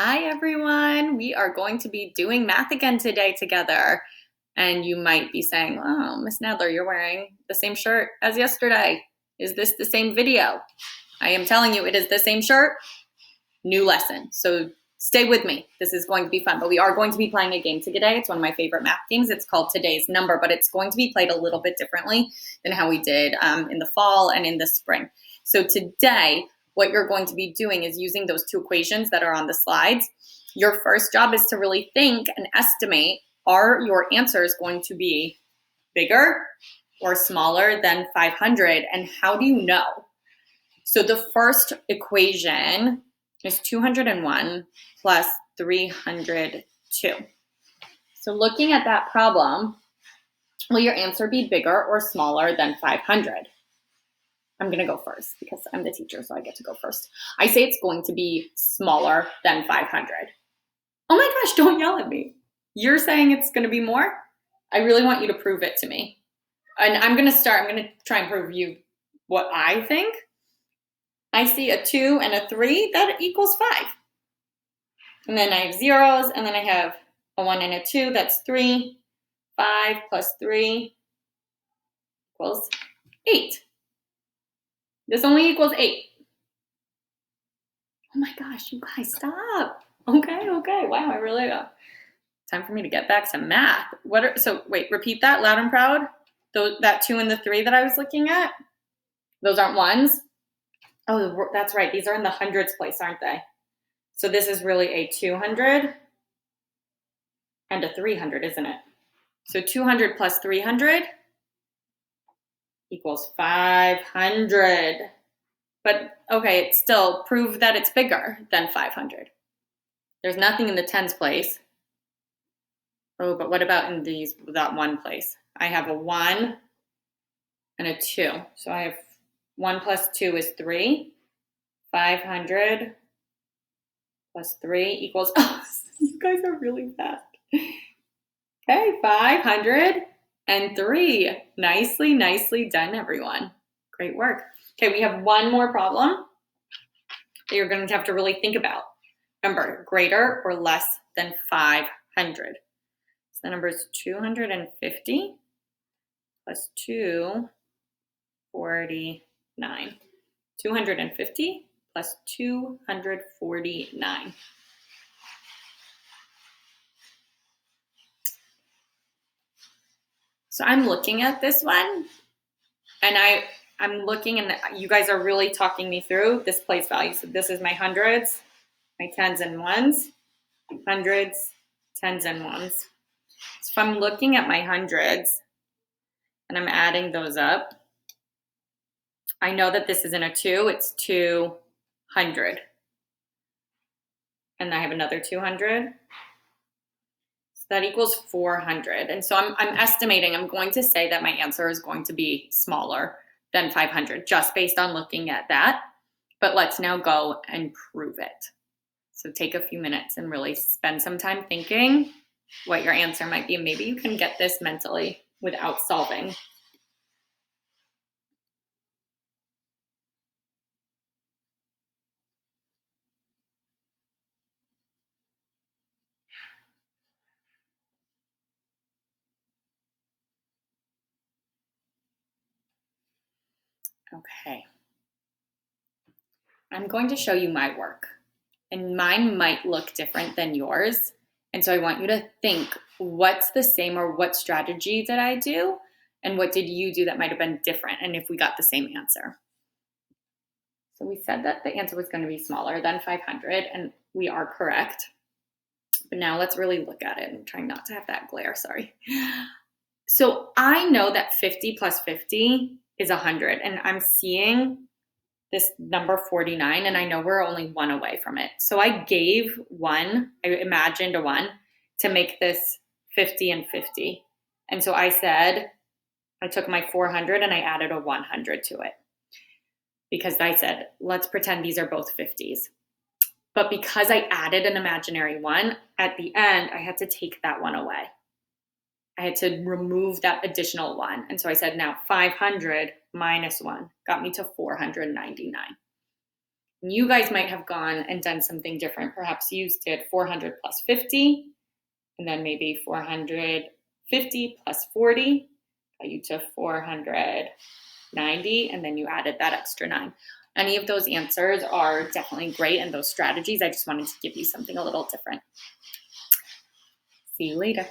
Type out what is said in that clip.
Hi, everyone. We are going to be doing math again today together. And you might be saying, oh, Miss Nadler, you're wearing the same shirt as yesterday. Is this the same video? I am telling you, it is the same shirt, new lesson. So stay with me. This is going to be fun. But we are going to be playing a game today. It's one of my favorite math games. It's called Today's Number, but it's going to be played a little bit differently than how we did in the fall and in the spring. So today, what you're going to be doing is using those two equations that are on the slides. Your first job is to really think and estimate, are your answers going to be bigger or smaller than 500? And how do you know? So the first equation is 201 plus 302. So looking at that problem, will your answer be bigger or smaller than 500? I'm going to go first because I'm the teacher, so I get to go first. I say it's going to be smaller than 500. Oh my gosh, don't yell at me. You're saying it's going to be more? I really want you to prove it to me. And I'm going to try and prove you what I think. I see a 2 and a 3, that equals 5. And then I have zeros, and then I have a 1 and a 2, that's 3. 5 plus 3 equals 8. This only equals 8. Oh my gosh, you guys, stop. Okay. Wow, I really time for me to get back to math. Wait, repeat that loud and proud. That 2 and the 3 that I was looking at, those aren't ones. Oh, that's right. These are in the hundreds place, aren't they? So this is really a 200 and a 300, isn't it? So 200 plus 300 equals 500. But okay, it's still prove that it's bigger than 500. There's nothing in the tens place. Oh, but what about in that one place? I have a 1 and a 2. So I have 1 plus 2 is 3. 500 plus 3 equals, oh, you guys are really fast. Okay, 503. Nicely done, everyone. Great work. Okay, we have one more problem that you're going to have to really think about. Remember, greater or less than 500. So the number is 250 plus 249. 250 plus 249. So I'm looking at this one, and I'm looking, and you guys are really talking me through this place value. So this is my hundreds, my tens and ones, hundreds, tens and ones. So if I'm looking at my hundreds and I'm adding those up, I know that this isn't a 2, it's 200. And I have another 200. So that equals 400. And so I'm estimating, I'm going to say that my answer is going to be smaller than 500 just based on looking at that. But let's now go and prove it. So take a few minutes and really spend some time thinking what your answer might be. Maybe you can get this mentally without solving. Okay. I'm going to show you my work, and mine might look different than yours. And so I want you to think, what's the same, or what strategy did I do? And what did you do that might have been different? And if we got the same answer. So we said that the answer was going to be smaller than 500, and we are correct. But now let's really look at it. I'm trying not to have that glare, sorry. So I know that 50 plus 50 is 100, and I'm seeing this number 49, and I know we're only 1 away from it. So I gave 1, I imagined a 1 to make this 50 and 50. And so I said, I took my 400 and I added a 100 to it. Because I said, let's pretend these are both 50s. But because I added an imaginary 1, at the end, I had to take that 1 away. I had to remove that additional 1. And so I said, now 500 minus 1 got me to 499. You guys might have gone and done something different. Perhaps you did 400 plus 50, and then maybe 450 plus 40, got you to 490, and then you added that extra 9. Any of those answers are definitely great, and those strategies, I just wanted to give you something a little different. See you later.